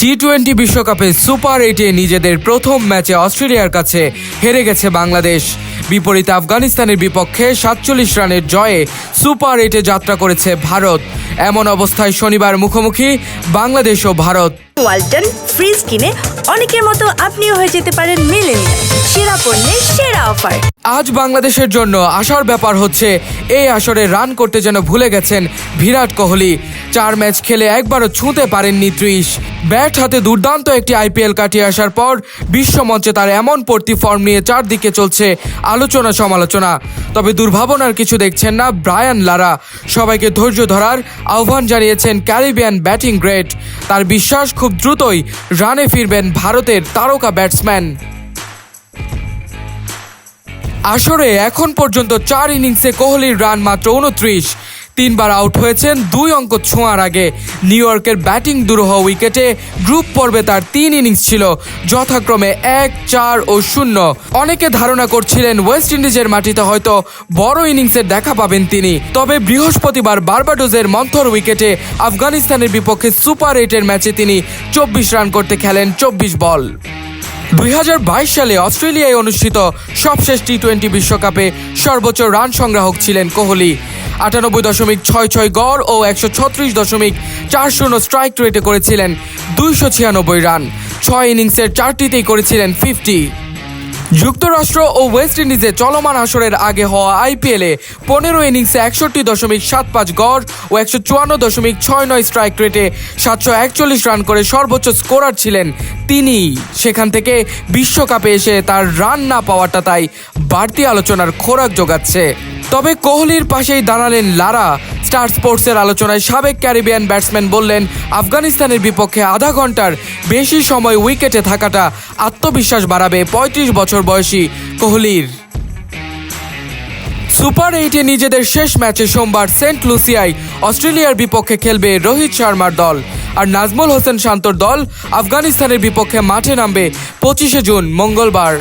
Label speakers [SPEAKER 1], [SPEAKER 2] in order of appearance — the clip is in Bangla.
[SPEAKER 1] টি-20 বিশ্বকাপে সুপার 8-এ নিজেদের প্রথম ম্যাচে অস্ট্রেলিয়ার কাছে হেরে গেছে বাংলাদেশ। বিপরীতে আফগানিস্তানের বিপক্ষে 47 রানের জয়ে সুপার 8-এ যাত্রা করেছে ভারত। এমন অবস্থায় শনিবার মুখোমুখি বাংলাদেশ ও ভারত।
[SPEAKER 2] ওয়ালটন ফ্রিজ কিনে অনেকের মতো আপনিও হয়ে যেতে পারেন মিলেনিয়াল। সেরা পণ্যের সেরা অফার।
[SPEAKER 1] আজ বাংলাদেশের জন্য আশার ব্যাপার হচ্ছে এই আসরে রান করতে যেন ভুলে গেছেন বিরাট কোহলি। 4 ম্যাচ খেলে একবারও ছুঁতে পারেননি 30। ব্যাট হাতে দুর্দান্ত একটি আইপিএল কাটিয়ে আসার পর বিশ্বমঞ্চে তার এমন পড়তি ফর্ম নিয়ে চারদিকে চলছে আলোচনা সমালোচনা। তবে দুর্ভাবনার কিছু দেখছেন না ব্রায়ান লারা। সবাইকে ধৈর্য ধরার আহ্বান জানিয়েছেন ক্যারিবিয়ান ব্যাটিং গ্রেট। তার বিশ্বাস খুব দ্রুতই রানে ফিরবেন ভারতের তারকা ব্যাটসম্যান। আসরে এখন পর্যন্ত 4 ইনিংসে কোহলির রান মাত্র 29। 3 বার আউট হয়েছেন 2 অঙ্ক ছোঁয়ার আগে। নিউ ইয়র্কের ব্যাটিং দুরূহ উইকেটে গ্রুপ পর্বে তার 3 ইনিংস ছিল যথাক্রমে 1, 4 ও 0। অনেকে ধারণা করছিলেন ওয়েস্ট ইন্ডিজের মাটিতে হয়তো বড় ইনিংসের দেখা পাবেন তিনি। তবে বৃহস্পতিবার বার্বাডোজের মন্থর উইকেটে আফগানিস্তানের বিপক্ষে সুপার 8-এর ম্যাচে তিনি 24 রান করতে খেলেন 24 বল। 2022 সালে অস্ট্রেলিয়ায় অনুষ্ঠিত সবশেষ টি-20 বিশ্বকাপে সর্বোচ্চ রান সংগ্রাহক ছিলেন কোহলি। 98.66 গড় ও 136.40 স্ট্রাইক রেটে করেছিলেন 296 রান। 6 ইনিংসের 4টিতেই করেছিলেন 50। যুক্তরাষ্ট্র ও ওয়েস্ট ইন্ডিজে চলমান আসরের আগে হওয়া আইপিএলে 15 ইনিংসে 61.75 গড় ও 154.69 স্ট্রাইক রেটে 741 রান করে সর্বোচ্চ স্কোরার ছিলেন তিনি। সেখান থেকে বিশ্বকাপে এসে তার রান না পাওয়াটা তাই বাড়তি আলোচনার খোরাক জোগাচ্ছে। তবে কোহলির পাশেই দাঁড়ালেন লারা। স্টার স্পোর্টসের আলোচনায় সাবেক ক্যারিবিয়ান ব্যাটসম্যান বললেন, আফগানিস্তানের বিপক্ষে আধা ঘন্টার বেশি সময় উইকেটে থাকাটা আত্মবিশ্বাস বাড়াবে 35 বছর বয়সী কোহলির। সুপার 8-এ নিজেদের শেষ ম্যাচে সোমবার সেন্ট লুসিয়ায় অস্ট্রেলিয়ার বিপক্ষে খেলবে রোহিত শর্মার দল। আর নাজমুল হোসেন শান্তর দল আফগানিস্তানের বিপক্ষে মাঠে নামবে 25 জুন মঙ্গলবার।